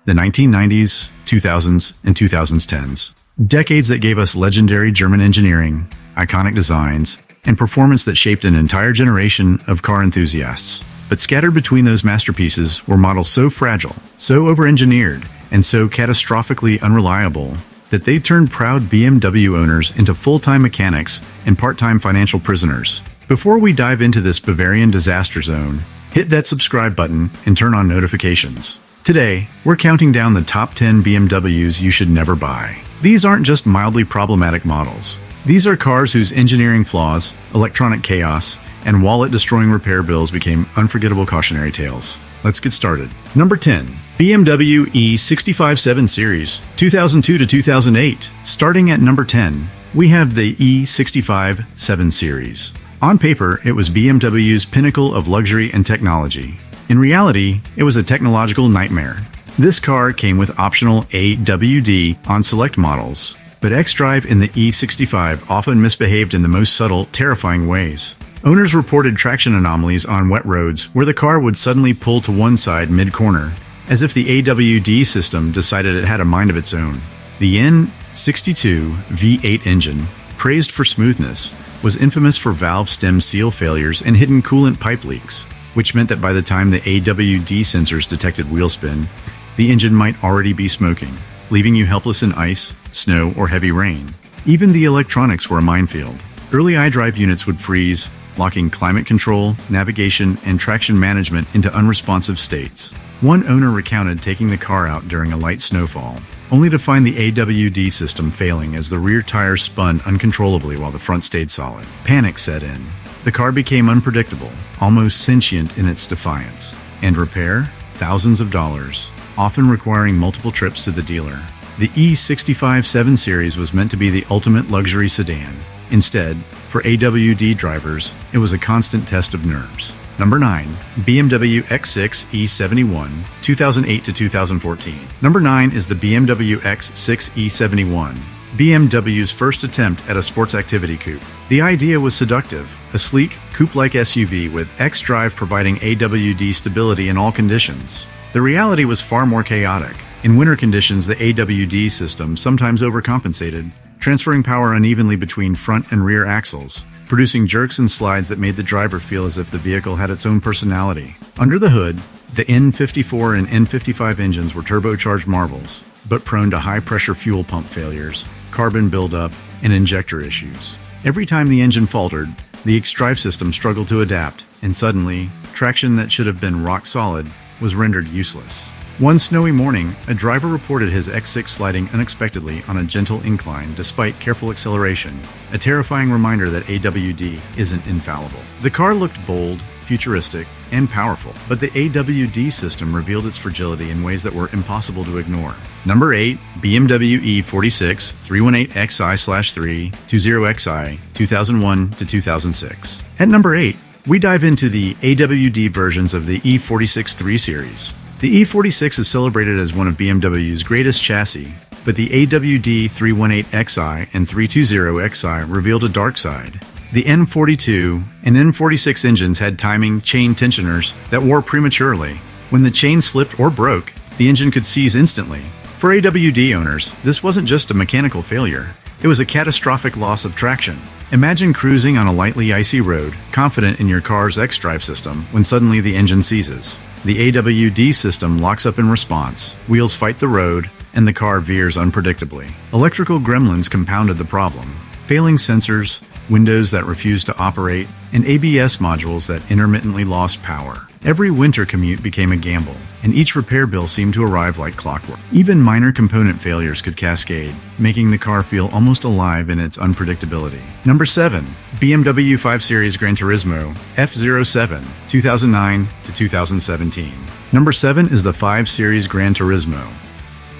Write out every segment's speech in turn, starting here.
The 1990s, 2000s, and 2010s. Decades that gave us legendary German engineering, iconic designs, and performance that shaped an entire generation of car enthusiasts. But scattered between those masterpieces were models so fragile, so over-engineered, and so catastrophically unreliable that they turned proud BMW owners into full-time mechanics and part-time financial prisoners. Before we dive into this Bavarian disaster zone, hit that subscribe button and turn on notifications. Today, we're counting down the top 10 BMWs you should never buy. These aren't just mildly problematic models. These are cars whose engineering flaws, electronic chaos, and wallet-destroying repair bills became unforgettable cautionary tales. Let's get started. Number 10. BMW E65 7 Series, 2002 to 2008. Starting at number 10, we have the E65 7 Series. On paper, it was BMW's pinnacle of luxury and technology. In reality, it was a technological nightmare. This car came with optional AWD on select models, but xDrive in the E65 often misbehaved in the most subtle, terrifying ways. Owners reported traction anomalies on wet roads where the car would suddenly pull to one side mid-corner, as if the AWD system decided it had a mind of its own. The N62 V8 engine, praised for smoothness, was infamous for valve stem seal failures and hidden coolant pipe leaks, which meant that by the time the AWD sensors detected wheel spin, the engine might already be smoking, leaving you helpless in ice, snow, or heavy rain. Even the electronics were a minefield. Early iDrive units would freeze, locking climate control, navigation, and traction management into unresponsive states. One owner recounted taking the car out during a light snowfall, only to find the AWD system failing as the rear tires spun uncontrollably while the front stayed solid. Panic set in. The car became unpredictable, almost sentient in its defiance. And repair? Thousands of dollars, often requiring multiple trips to the dealer. The E65 7 Series was meant to be the ultimate luxury sedan. Instead, for AWD drivers, it was a constant test of nerves. Number 9. BMW X6 E71, 2008 to 2014. Number 9 is the BMW X6 E71, BMW's first attempt at a sports activity coupe. The idea was seductive, a sleek, coupe-like SUV with xDrive providing AWD stability in all conditions. The reality was far more chaotic. In winter conditions, the AWD system sometimes overcompensated, transferring power unevenly between front and rear axles, producing jerks and slides that made the driver feel as if the vehicle had its own personality. Under the hood, the N54 and N55 engines were turbocharged marvels, but prone to high-pressure fuel pump failures, carbon buildup, and injector issues. Every time the engine faltered, the xDrive system struggled to adapt, and suddenly, traction that should have been rock solid was rendered useless. One snowy morning, a driver reported his X6 sliding unexpectedly on a gentle incline despite careful acceleration, a terrifying reminder that AWD isn't infallible. The car looked bold, futuristic, and powerful, but the AWD system revealed its fragility in ways that were impossible to ignore. Number 8. BMW E46 318xi/3 20xi 2001 to 2006. At number 8, we dive into the AWD versions of the E46 3 Series. The E46 is celebrated as one of BMW's greatest chassis, but the AWD 318xi and 320xi revealed a dark side. The N42 and N46 engines had timing chain tensioners that wore prematurely. When the chain slipped or broke, the engine could seize instantly. For AWD owners, this wasn't just a mechanical failure. It was a catastrophic loss of traction. Imagine cruising on a lightly icy road, confident in your car's xDrive system, when suddenly the engine seizes. The AWD system locks up in response, wheels fight the road, and the car veers unpredictably. Electrical gremlins compounded the problem. Failing sensors, windows that refused to operate, and ABS modules that intermittently lost power. Every winter commute became a gamble, and each repair bill seemed to arrive like clockwork. Even minor component failures could cascade, making the car feel almost alive in its unpredictability. Number 7. BMW 5 Series Gran Turismo F07, 2009 to 2017. Number 7 is the 5 Series Gran Turismo.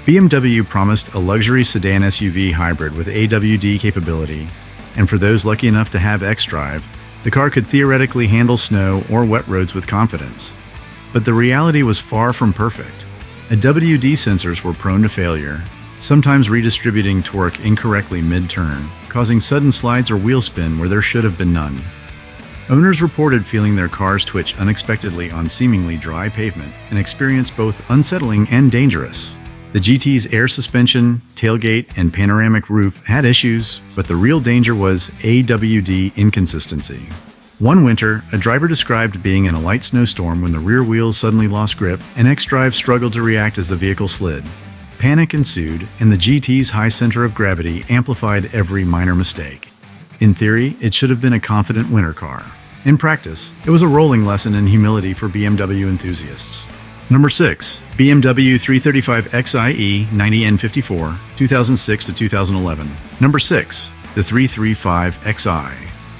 BMW promised a luxury sedan SUV hybrid with AWD capability, and for those lucky enough to have xDrive, the car could theoretically handle snow or wet roads with confidence. But the reality was far from perfect. AWD sensors were prone to failure, sometimes redistributing torque incorrectly mid-turn, causing sudden slides or wheel spin where there should have been none. Owners reported feeling their cars twitch unexpectedly on seemingly dry pavement, an experience both unsettling and dangerous. The GT's air suspension, tailgate, and panoramic roof had issues, but the real danger was AWD inconsistency. One winter, a driver described being in a light snowstorm when the rear wheels suddenly lost grip and xDrive struggled to react as the vehicle slid. Panic ensued, and the GT's high center of gravity amplified every minor mistake. In theory, it should have been a confident winter car. In practice, it was a rolling lesson in humility for BMW enthusiasts. Number 6. BMW 335 xi E90N54, 2006 to 2011. Number 6. The 335 xi.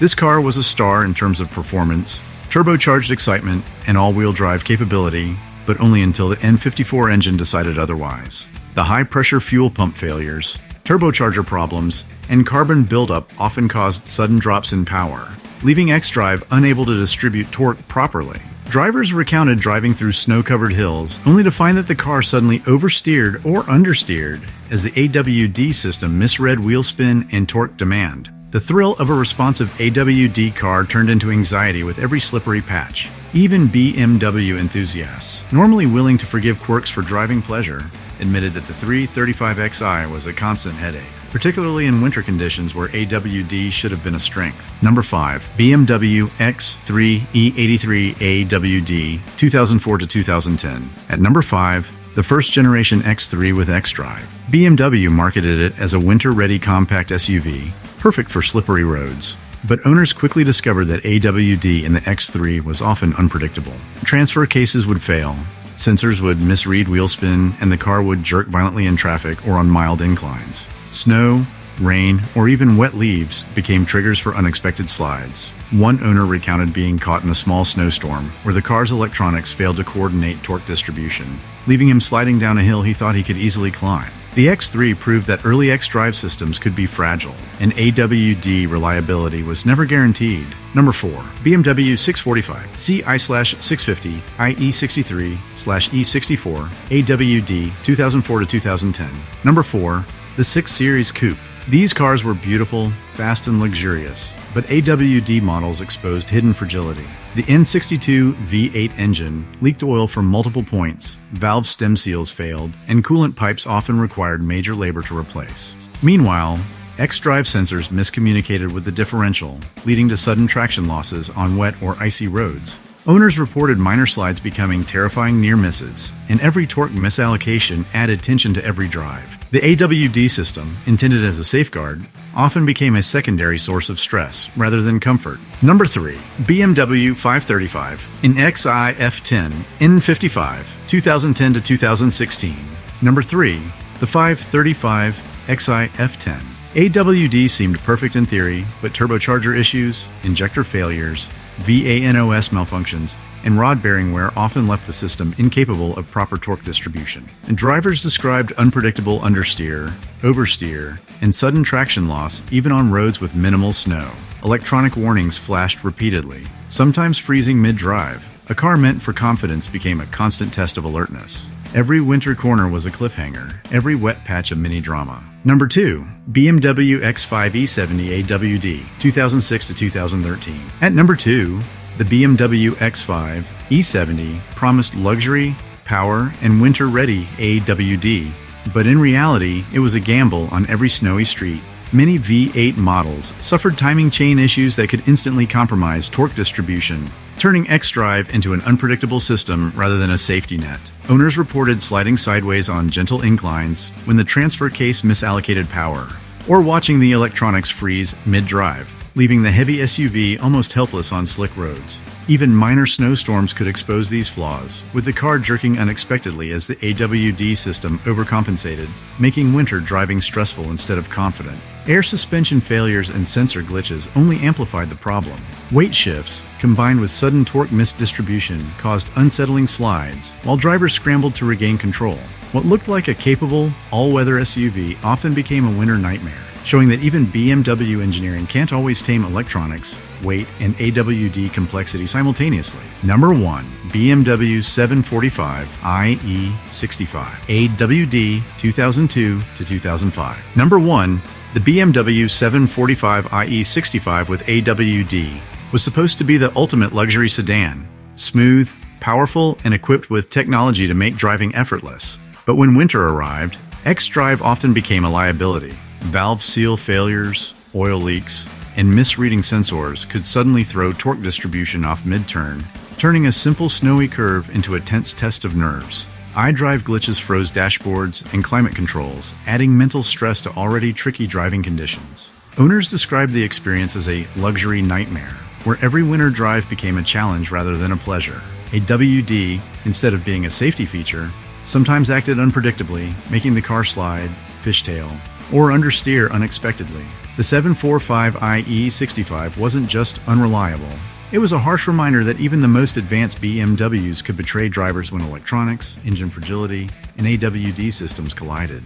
This car was a star in terms of performance, turbocharged excitement, and all-wheel drive capability, but only until the N54 engine decided otherwise. The high-pressure fuel pump failures, turbocharger problems, and carbon buildup often caused sudden drops in power, leaving xDrive unable to distribute torque properly. Drivers recounted driving through snow-covered hills, only to find that the car suddenly oversteered or understeered as the AWD system misread wheel spin and torque demand. The thrill of a responsive AWD car turned into anxiety with every slippery patch. Even BMW enthusiasts, normally willing to forgive quirks for driving pleasure, admitted that the 335 xi was a constant headache, particularly in winter conditions where AWD should have been a strength. Number 5. BMW X3 E83 AWD, 2004 to 2010. At number 5, the first generation X3 with xDrive. BMW marketed it as a winter-ready compact SUV, perfect for slippery roads. But owners quickly discovered that AWD in the X3 was often unpredictable. Transfer cases would fail, sensors would misread wheel spin, and the car would jerk violently in traffic or on mild inclines. Snow, rain, or even wet leaves became triggers for unexpected slides. One owner recounted being caught in a small snowstorm where the car's electronics failed to coordinate torque distribution, leaving him sliding down a hill he thought he could easily climb. The X3 proved that early xDrive systems could be fragile, and AWD reliability was never guaranteed. Number 4. BMW 645 CI/650 IE63/E64 AWD 2004 to 2010. Number 4. The 6 Series Coupe. These cars were beautiful, fast, and luxurious, but AWD models exposed hidden fragility. The N62 V8 engine leaked oil from multiple points, valve stem seals failed, and coolant pipes often required major labor to replace. Meanwhile, xDrive sensors miscommunicated with the differential, leading to sudden traction losses on wet or icy roads. Owners reported minor slides becoming terrifying near misses, and every torque misallocation added tension to every drive. The AWD system, intended as a safeguard, often became a secondary source of stress rather than comfort. Number 3. BMW 535 in XI-F10 N55 2010 to 2016. Number 3. The 535 XI-F10. AWD seemed perfect in theory, but turbocharger issues, injector failures, VANOS malfunctions, and rod bearing wear often left the system incapable of proper torque distribution. And drivers described unpredictable understeer, oversteer, and sudden traction loss even on roads with minimal snow. Electronic warnings flashed repeatedly, sometimes freezing mid-drive. A car meant for confidence became a constant test of alertness. Every winter corner was a cliffhanger, every wet patch a mini-drama. Number 2. BMW X5 E70 AWD, 2006 to 2013. At number 2, the BMW X5 E70 promised luxury, power, and winter-ready AWD, but in reality, it was a gamble on every snowy street. Many V8 models suffered timing chain issues that could instantly compromise torque distribution, turning xDrive into an unpredictable system rather than a safety net. Owners reported sliding sideways on gentle inclines when the transfer case misallocated power, or watching the electronics freeze mid-drive, leaving the heavy SUV almost helpless on slick roads. Even minor snowstorms could expose these flaws, with the car jerking unexpectedly as the AWD system overcompensated, making winter driving stressful instead of confident. Air suspension failures and sensor glitches only amplified the problem. Weight shifts, combined with sudden torque misdistribution, caused unsettling slides, while drivers scrambled to regain control. What looked like a capable, all-weather SUV often became a winter nightmare, showing that even BMW engineering can't always tame electronics, weight, and AWD complexity simultaneously. Number 1. BMW 745 IE65 AWD 2002 to 2005. Number 1. The BMW 745 IE65 with AWD was supposed to be the ultimate luxury sedan, smooth, powerful, and equipped with technology to make driving effortless. But when winter arrived, xDrive often became a liability. Valve seal failures, oil leaks, and misreading sensors could suddenly throw torque distribution off mid-turn, turning a simple snowy curve into a tense test of nerves. iDrive glitches froze dashboards and climate controls, adding mental stress to already tricky driving conditions. Owners described the experience as a luxury nightmare, where every winter drive became a challenge rather than a pleasure. A WD, instead of being a safety feature, sometimes acted unpredictably, making the car slide, fishtail, or understeer unexpectedly. The 745i E65 wasn't just unreliable. It was a harsh reminder that even the most advanced BMWs could betray drivers when electronics, engine fragility, and AWD systems collided.